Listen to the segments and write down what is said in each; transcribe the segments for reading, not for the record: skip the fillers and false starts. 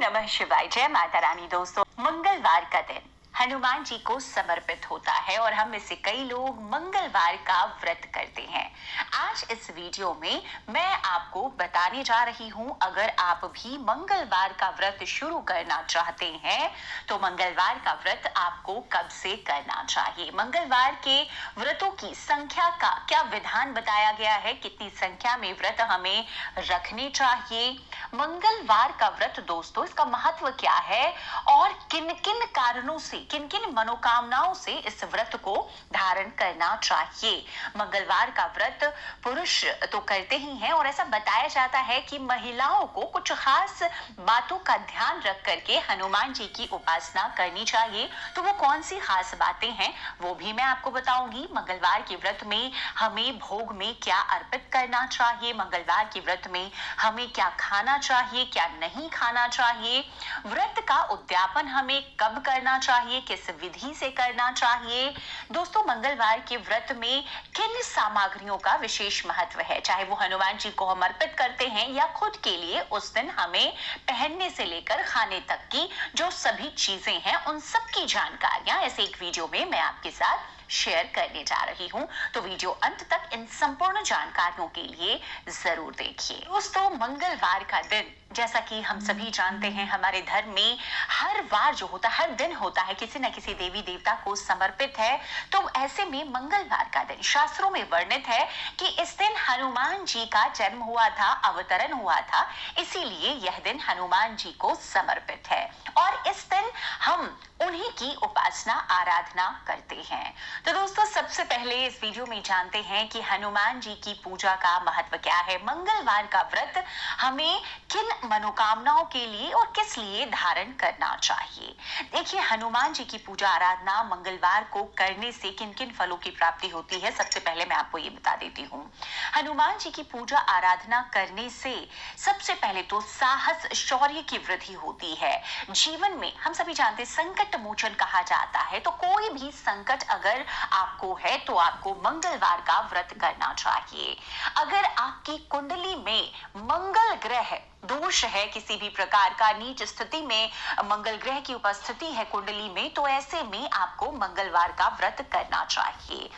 नमः शिवाय। जय माता रानी। दोस्तों, मंगलवार का दिन हनुमान जी को समर्पित होता है और हम में से कई लोग मंगलवार का व्रत करते हैं। आज इस वीडियो में मैं आपको बताने जा रही हूं, अगर आप भी मंगलवार का व्रत शुरू करना चाहते हैं तो मंगलवार का व्रत आपको कब से करना चाहिए, मंगलवार के व्रतों की संख्या का क्या विधान बताया गया है, कितनी संख्या में व्रत हमें रखने चाहिए, मंगलवार का व्रत दोस्तों इसका महत्व क्या है और किन किन कारणों से, किन किन मनोकामनाओं से इस व्रत को धारण करना चाहिए। मंगलवार का व्रत पुरुष तो करते ही हैं और ऐसा बताया जाता है कि महिलाओं को कुछ खास बातों का ध्यान रख करके हनुमान जी की उपासना करनी चाहिए। तो वो कौन सी खास बातें हैं वो भी मैं आपको बताऊंगी। मंगलवार के व्रत में हमें भोग में क्या अर्पित करना चाहिए, मंगलवार के व्रत में हमें क्या खाना चाहिए, क्या नहीं खाना चाहिए, व्रत का उद्यापन हमें कब करना चाहिए, किस विधि से करना चाहिए। दोस्तों, मंगलवार के व्रत में किन सामग्रियों का विशेष महत्व है, चाहे वो हनुमान जी को हम अर्पित करते हैं या खुद के लिए उस दिन हमें पहनने से लेकर खाने तक की जो सभी चीजें हैं उन सब की जानकारियां इस एक वीडियो में मैं आपके साथ शेयर करने जा रही हूं। तो वीडियो अंत तक इन संपूर्ण जानकारियों के लिए जरूर देखिए। दोस्तों, मंगलवार का दिन जैसा कि हम सभी जानते हैं हमारे धर्म में हर वार जो होता है, हर दिन होता है किसी न किसी देवी देवता को समर्पित है। तो ऐसे में मंगलवार का दिन शास्त्रों में वर्णित है कि इस दिन हनुमान जी का जन्म हुआ था, अवतरण हुआ था, इसीलिए यह दिन हनुमान जी को समर्पित है और इस दिन हम उन्हीं की उपासना आराधना करते हैं। तो दोस्तों, सबसे पहले इस वीडियो में जानते हैं कि हनुमान जी की पूजा का महत्व क्या है, मंगलवार का व्रत हमें किन मनोकामनाओं के लिए और किस लिए धारण करना चाहिए। देखिए, हनुमान जी की पूजा आराधना मंगलवार को करने से किन किन फलों की प्राप्ति होती है, सबसे पहले मैं आपको ये बता देती हूँ। हनुमान जी की पूजा आराधना करने से सबसे पहले तो साहस, शौर्य की वृद्धि होती है। जीवन में हम सभी जानते हैं संकट मोचन कहा जाता है, तो कोई भी संकट अगर आपको है तो आपको मंगलवार का व्रत करना चाहिए। अगर आपकी कुंडली में मंगल ग्रह दोष है, किसी भी प्रकार का नीच स्थिति में मंगल ग्रह की उपस्थिति है कुंडली में, तो ऐसे में आपको मंगलवार का व्रत करना चाहिए।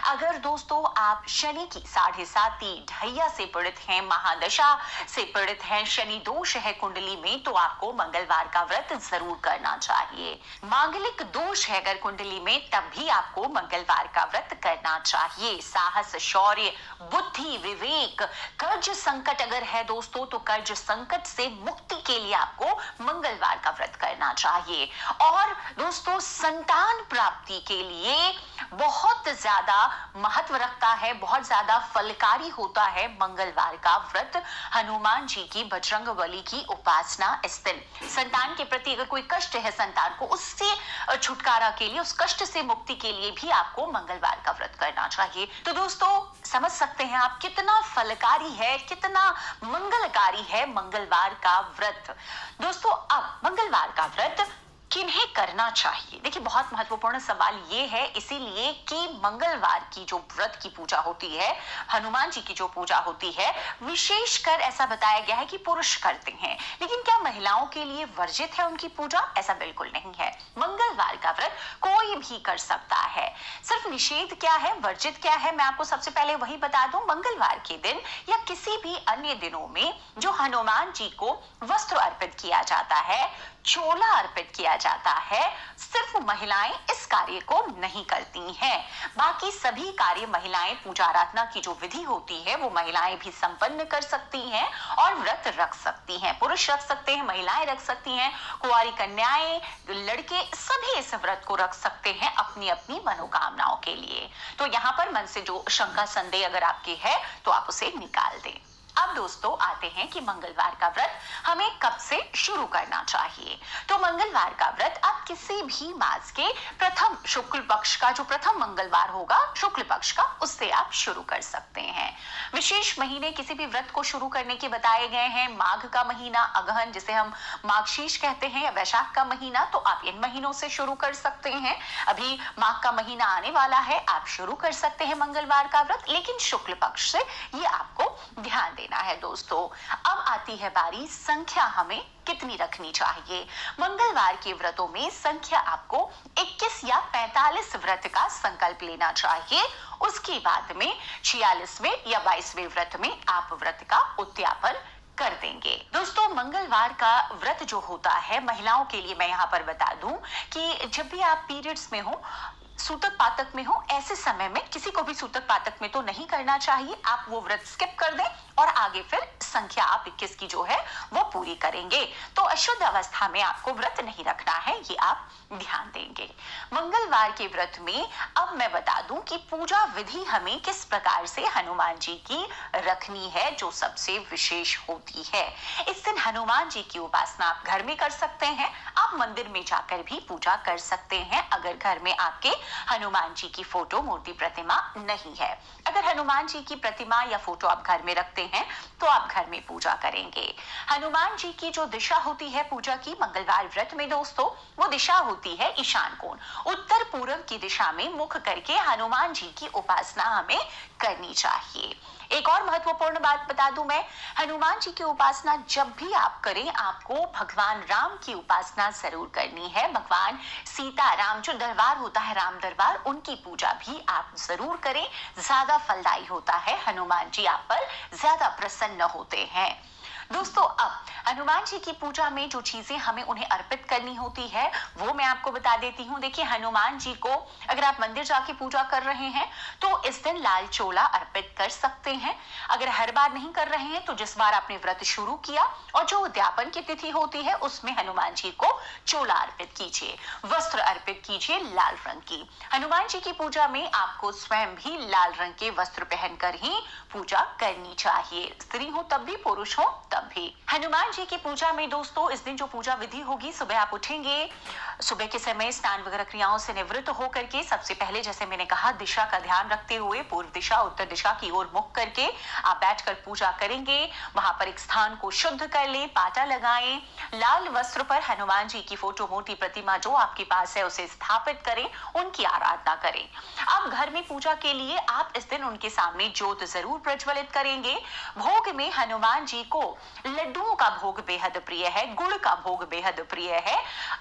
अगर दोस्तों आप शनि की 7.5 ढैया से पीड़ित हैं, महादशा से पीड़ित हैं, शनि दोष है कुंडली में, तो आपको मंगलवार का व्रत जरूर करना चाहिए। मांगलिक दोष है अगर कुंडली में, तब भी आपको मंगलवार का व्रत करना चाहिए। साहस, शौर्य, बुद्धि, विवेक, कर्ज संकट अगर है दोस्तों, तो कर्ज संकट से मुक्ति के लिए आपको मंगलवार का व्रत करना चाहिए। और दोस्तों, संतान प्राप्ति के लिए बहुत ज्यादा महत्व रखता है, बहुत ज्यादा फलकारी होता है मंगलवार का व्रत। हनुमान जी की, बजरंगबली की उपासना इस दिन संतान के प्रति अगर कोई कष्ट है संतान को, उससे छुटकारा के लिए, उस कष्ट से मुक्ति के लिए भी आपको मंगलवार का व्रत करना चाहिए। तो दोस्तों, समझ सकते हैं आप कितना फलकारी है, कितना मंगलकारी है मंगलवार का व्रत। दोस्तों, अब मंगलवार का व्रत किन्हें करना चाहिए, देखिए बहुत महत्वपूर्ण सवाल ये है, इसीलिए कि मंगलवार की जो व्रत की पूजा होती है, हनुमान जी की जो पूजा होती है, विशेषकर ऐसा बताया गया है कि पुरुष करते हैं। लेकिन क्या महिलाओं के लिए वर्जित है उनकी पूजा? ऐसा बिल्कुल नहीं है। मंगलवार का व्रत कोई भी कर सकता है। सिर्फ निषेध क्या है, वर्जित क्या है, मैं आपको सबसे पहले वही बता दूं। मंगलवार के दिन या किसी भी अन्य दिनों में जो हनुमान जी को वस्त्र अर्पित किया जाता है, चोला अर्पित किया जाता है, सिर्फ महिलाएं इस कार्य को नहीं करती हैं। बाकी सभी कार्य महिलाएं, पूजा आराधना की जो विधि होती है वो महिलाएं भी संपन्न कर सकती हैं और व्रत रख सकती हैं। पुरुष रख सकते हैं, महिलाएं रख सकती हैं, कुंवारी कन्याएं, लड़के सभी इस व्रत को रख सकते हैं अपनी अपनी मनोकामनाओं के लिए। तो यहाँ पर मन से जो शंका संदेह अगर आपकी है तो आप उसे निकाल दें। अब दोस्तों आते हैं कि मंगलवार का व्रत हमें कब से शुरू करना चाहिए। तो मंगलवार का व्रत आप किसी भी मास के प्रथम शुक्ल पक्ष का, जो प्रथम मंगलवार होगा शुक्ल पक्ष का, उससे आप शुरू कर सकते हैं। विशेष महीने किसी भी व्रत को शुरू करने के बताए गए हैं। माघ का महीना, अगहन जिसे हम माघशीर्ष कहते हैं, या वैशाख का महीना, तो आप इन महीनों से शुरू कर सकते हैं। अभी माघ का महीना आने वाला है, आप शुरू कर सकते हैं मंगलवार का व्रत, लेकिन शुक्ल पक्ष से ये आपको ध्यान देना लेना है दोस्तों। अब आती है बारी संख्या हमें कितनी रखनी चाहिए। मंगलवार के व्रतों में संख्या आपको 21 या 45 व्रत का संकल्प लेना चाहिए। उसके बाद में 46वें या 22वें व्रत में आप व्रत का उद्यापन कर देंगे। दोस्तों, मंगलवार का व्रत जो होता है महिलाओं के लिए, मैं यहाँ पर बता दूं कि जब भी आप पीरियड्स में हो, सूतक पातक में हो, ऐसे समय में किसी को भी सूतक पातक में तो नहीं करना चाहिए। आप वो व्रत स्किप कर दें और आगे फिर संख्या आप 21 की जो है वो पूरी करेंगे। तो अशुद्ध अवस्था में आपको व्रत नहीं रखना है, ये आप ध्यान देंगे। मंगलवार के व्रत में अब मैं बता दूं कि पूजा विधि हमें किस प्रकार से हनुमान जी की रखनी है, जो सबसे विशेष होती है। इस दिन हनुमान जी की उपासना आप घर में कर सकते हैं, आप मंदिर में जाकर भी पूजा कर सकते हैं अगर घर में आपके हनुमान जी की फोटो, मूर्ति, प्रतिमा नहीं है। अगर हनुमान जी की प्रतिमा या फोटो आप घर में रखते हैं तो आप घर में पूजा करेंगे। हनुमान जी की जो दिशा होती है पूजा की मंगलवार व्रत में दोस्तों, वो दिशा होती है ईशान कोण। उत्तर पूर्व की दिशा में मुख करके हनुमान जी की उपासना हमें करनी चाहिए। एक और महत्वपूर्ण बात बता दूं मैं, हनुमान जी की उपासना जब भी आप करें, आपको भगवान राम की उपासना जरूर करनी है। भगवान सीता राम जो दरबार होता है, राम दरबार, उनकी पूजा भी आप जरूर करें। ज्यादा फलदायी होता है, हनुमान जी आप पर ज्यादा प्रसन्न होते हैं। दोस्तों, अब हनुमान जी की पूजा में जो चीजें हमें उन्हें अर्पित करनी होती है वो मैं आपको बता देती हूँ। देखिए, हनुमान जी को अगर आप मंदिर जाके पूजा कर रहे हैं तो इस दिन लाल चोला अर्पित कर सकते हैं। अगर हर बार नहीं कर रहे हैं तो जिस बार आपने व्रत शुरू किया और जो उद्यापन की तिथि होती है उसमें हनुमान जी को चोला अर्पित कीजिए, वस्त्र अर्पित कीजिए लाल रंग की। हनुमान जी की पूजा में आपको स्वयं भी लाल रंग के वस्त्र पहनकर ही पूजा करनी चाहिए। स्त्री हो तब भी, पुरुष हो तब भी। हनुमान जी की पूजा में दोस्तों इस दिन जो पूजा विधि होगी, सुबह आप उठेंगे, सुबह के समय स्नान वगैरह क्रियाओं से निवृत्त होकर के सबसे पहले, जैसे मैंने कहा, दिशा का ध्यान रखते हुए पूर्व दिशा, उत्तर दिशा की ओर मुख करके आप बैठकर पूजा करेंगे। वहां पर एक स्थान को शुद्ध कर ले, पाटा लगाएं, लाल वस्त्र पर हनुमान जी की फोटो, मूर्ति, प्रतिमा जो आपके पास है उसे स्थापित करें, उनकी आराधना करें। अब घर में पूजा के लिए आप इस दिन उनके सामने ज्योत जरूर प्रज्वलित करेंगे। भोग में हनुमान जी को लड्डुओं का भोग बेहद प्रिय है, गुड़ का भोग बेहद प्रिय है,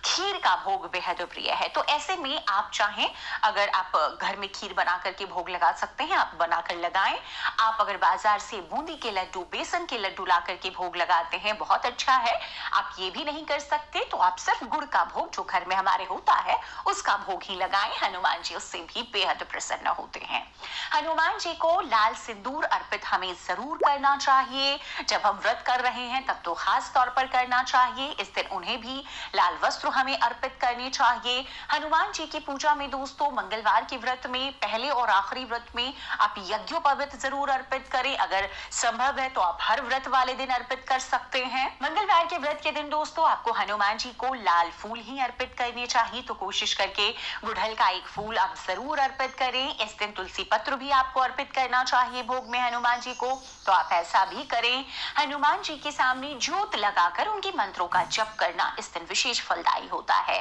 खीर का भोग बेहद प्रिय है। तो ऐसे में आप चाहें, अगर आप घर में खीर बना करके भोग लगा सकते हैं, आप बनाकर लगाएं। आप अगर बाजार से बूंदी के लड्डू, बेसन के लड्डू ला करके भोग लगाते हैं, बहुत अच्छा है। आप ये भी नहीं कर सकते तो आप सिर्फ गुड़ का भोग जो घर में हमारे होता है उसका भोग ही लगाएं। हनुमान जी उससे भी बेहद प्रसन्न होते हैं। हनुमान जी को लाल सिंदूर अर्पित हमें जरूर करना चाहिए। जब हम व्रत कर रहे हैं तब तो खास तौर पर करना चाहिए। इस दिन उन्हें भी लाल वस्त्र हमें अर्पित करने चाहिए। हनुमान जी की पूजा में दोस्तों मंगलवार के व्रत में, पहले और आखिरी व्रत में आप यज्ञोपवीत जरूर अर्पित करें। अगर संभव है तो आप हर व्रत वाले दिन अर्पित कर सकते हैं। मंगलवार के व्रत के दिन दोस्तों आपको हनुमान जी को लाल फूल ही अर्पित करने चाहिए, तो कोशिश करके गुड़हल का एक फूल आप जरूर अर्पित करें। इस दिन तुलसी पत्र भी आपको अर्पित करना चाहिए भोग में हनुमान जी को, तो आप ऐसा भी करें। हनुमान जी के सामने ज्योत लगाकर उनके मंत्रों का जप करना इस दिन विशेष फलदायी होता है।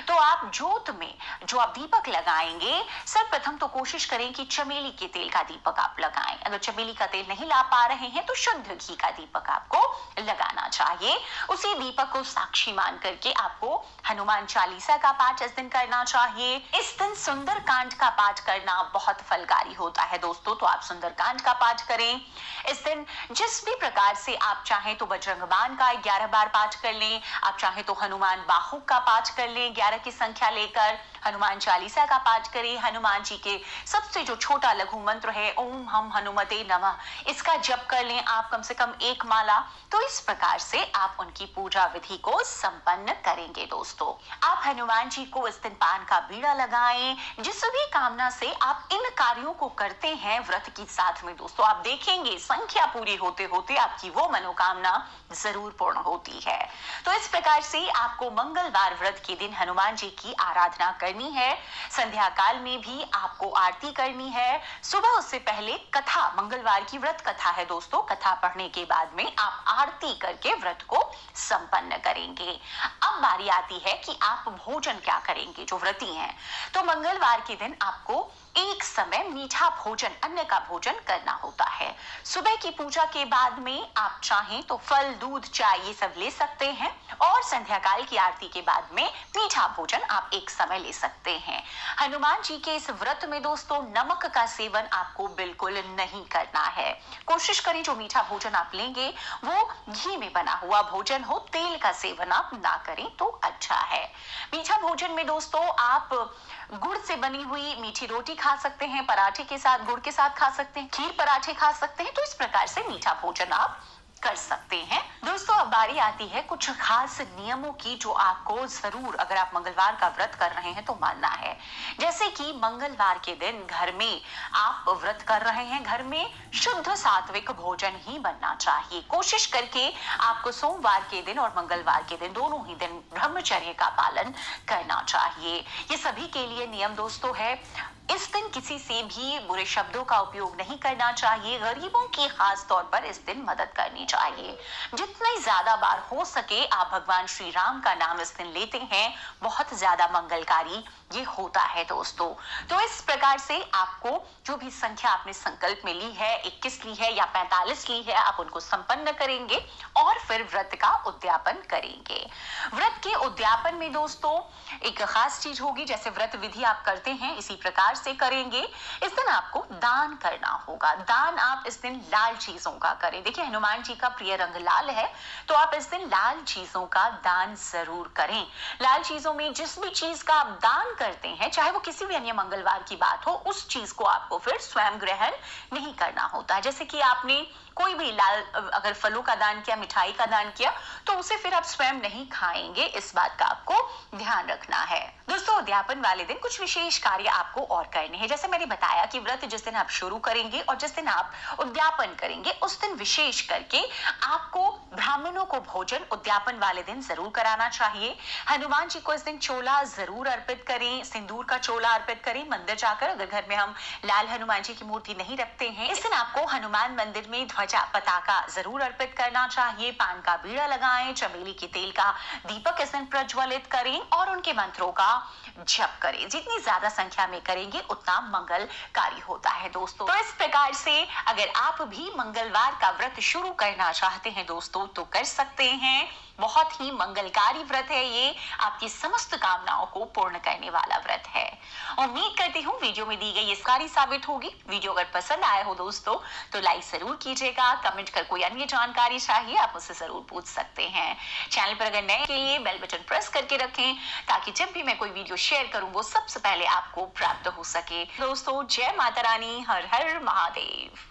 तो आप ज्योत में जो आप दीपक लगाएंगे, सर्वप्रथम तो कोशिश करें कि चमेली के तेल का दीपक आप लगाएं। अगर चमेली का तेल नहीं ला पा रहे हैं तो शुद्ध घी का दीपक आपको लगाना चाहिए। उसी दीपक को साक्षी मान करके आपको हनुमान चालीसा का पाठ इस दिन करना चाहिए। इस दिन सुंदर कांड का पाठ करना बहुत फलकारी होता है दोस्तों, तो आप सुंदर कांड का पाठ करें। इस दिन जिस भी प्रकार से आप चाहें तो बजरंग बाण का 11 बार पाठ कर लें, आप चाहें तो हनुमान बाहु का पाठ कर लें 11 की संख्या लेकर, हनुमान चालीसा का पाठ करें। हनुमान जी के सबसे जो छोटा लघु मंत्र है ओम हम हनुमते नमः, इसका जप कर लें आप कम से कम 1 माला। तो इस प्रकार से आप उनकी पूजा विधि को संपन्न करेंगे दोस्तों। आप हनुमान जी को इस दिन पान का बीड़ा लगाएं। जिस भी कामना से आप इन कार्यों को करते हैं व्रत के साथ में दोस्तों, आप देखेंगे संख्या पूरी होते होते आपकी वो मनोकामना जरूर पूर्ण होती है। तो इस प्रकार से आपको मंगलवार व्रत के दिन हनुमान जी की आराधना करनी है। संध्या काल में भी आपको आरती करनी है। सुबह उससे पहले कथा, मंगलवार की व्रत कथा है दोस्तों, कथा पढ़ने के बाद में आप आरती करके व्रत को संपन्न करेंगे। अब बारी आती है कि आप भोजन क्या करेंगे जो व्रती हैं। तो मंगलवार के दिन आपको एक समय मीठा भोजन, अन्न का भोजन करना होता है। सुबह की पूजा के बाद में आप चाहें तो फल, दूध, चाय ये सब ले सकते हैं और संध्या काल की आरती के बाद में मीठा भोजन आप एक समय ले सकते हैं। हनुमान जी के इस व्रत में दोस्तों नमक का सेवन आपको बिल्कुल नहीं करना है। कोशिश करें जो मीठा भोजन आप लेंगे वो घी में बना हुआ भोजन हो, तेल का सेवन आप ना करें तो अच्छा है। मीठा भोजन में दोस्तों आप गुड़ से बनी हुई मीठी रोटी खा सकते हैं, पराठे के साथ, गुड़ के साथ खा सकते हैं, खीर पराठे खा सकते हैं। तो इस प्रकार से मीठा भोजन आप कर सकते हैं। दोस्तों अब बारी आती है कुछ खास नियमों की जो आपको जरूर, अगर आप मंगलवार का व्रत कर रहे हैं तो मानना है। जैसे कि मंगलवार के दिन घर में आप व्रत कर रहे हैं, घर में शुद्ध सात्विक भोजन ही बनना चाहिए। कोशिश करके आपको सोमवार के दिन और मंगलवार के दिन दोनों ही दिन ब्रह्मचर्य का पालन करना चाहिए। ये सभी के लिए नियम दोस्तों है। इस दिन किसी से भी बुरे शब्दों का उपयोग नहीं करना चाहिए। गरीबों की खास तौर पर इस दिन मदद करनी चाहिए। जितनी ज्यादा बार हो सके आप भगवान श्री राम का नाम इस दिन लेते हैं, बहुत ज्यादा मंगलकारी ये होता है दोस्तों। तो इस प्रकार से आपको जो भी संख्या आपने संकल्प में ली है, 21 ली है या 45 ली है, आप उनको संपन्न करेंगे और फिर व्रत का उद्यापन करेंगे। व्रत के उद्यापन में दोस्तों एक खास चीज होगी, जैसे व्रत विधि आप करते हैं इसी प्रकार से करेंगे। इस दिन आपको दान करना होगा। दान आप इस दिन लाल चीजों का करें। देखिए हनुमान जी का प्रिय रंग लाल है, तो आप इस दिन लाल चीजों का दान जरूर करें। लाल चीजों में जिस भी चीज का आप दान करते हैं, चाहे वो किसी भी अन्य मंगलवार की बात हो, उस चीज को आपको फिर स्वयं ग्रहण नहीं करना होता है। जैसे कि आपने कोई भी लाल अगर फलों का दान किया, मिठाई का दान किया, तो उसे फिर आप स्वयं नहीं खाएंगे। इस बात का आपको ध्यान रखना है। दोस्तों उद्यापन वाले दिन कुछ विशेष कार्य आपको और करने हैं। जैसे मैंने बताया कि व्रत जिस दिन आप शुरू करेंगे और जिस दिन आप उद्यापन करेंगे, उस दिन विशेष करके आपको ब्राह्मणों को भोजन उद्यापन वाले दिन जरूर कराना चाहिए। हनुमान जी को इस दिन चोला जरूर अर्पित करें, सिंदूर का चोला अर्पित करें मंदिर जाकर। अगर घर में हम लाल हनुमान जी की मूर्ति नहीं रखते हैं, इस दिन आपको हनुमान मंदिर में पताका जरूर अर्पित करना चाहिए। पान का बीड़ा लगाएं, चमेली के तेल का दीपक इस दिन प्रज्वलित करें और उनके मंत्रों का जप करें। जितनी ज्यादा संख्या में करेंगे उतना मंगलकारी होता है दोस्तों। तो इस प्रकार से अगर आप भी मंगलवार का व्रत शुरू करना चाहते हैं दोस्तों तो कर सकते हैं। बहुत ही मंगलकारी व्रत है ये, आपकी समस्त कामनाओं को पूर्ण करने वाला व्रत है। उम्मीद करती हूँ वीडियो में दी गई ये कारी साबित होगी। वीडियो अगर पसंद आया हो दोस्तों तो लाइक जरूर कीजिएगा। कमेंट कर कोई अन्य जानकारी चाहिए आप मुझसे जरूर पूछ सकते हैं। चैनल पर अगर नए के लिए बेल बटन प्रेस करके रखें ताकि जब भी मैं कोई वीडियो शेयर करूं वो सबसे पहले आपको प्राप्त हो सके। दोस्तों जय माता रानी, हर हर महादेव।